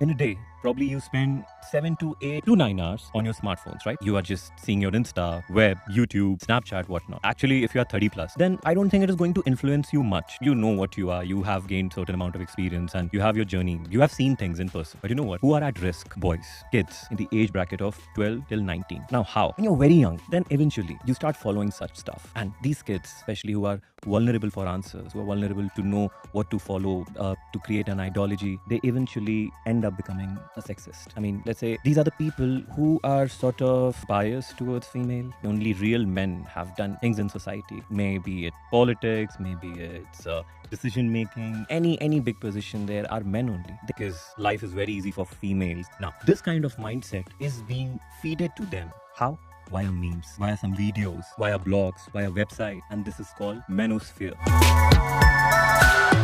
In a day, probably you spend 7 to 8 to 9 hours on your smartphones, right? You are just seeing your Insta, web, YouTube, Snapchat, whatnot. Actually, if you are 30 plus, then I don't think it is going to influence you much. You know what you are, you have gained certain amount of experience and you have your journey. You have seen things in person. But you know what? Who are at risk? Boys, kids in the age bracket of 12 till 19. Now, how? When you're very young, then eventually you start following such stuff. And these kids, especially who are vulnerable for answers, who are vulnerable to know what to follow, to create an ideology, they eventually end up becoming a sexist. I mean, let's say these are the people who are sort of biased towards female. Only real men have done things in society. Maybe it's politics, maybe it's decision making, any big position, there are men only, because life is very easy for females. Now, this kind of mindset is being feeded to them. How? Via memes, via some videos, via blogs, via website, and this is called Manosphere.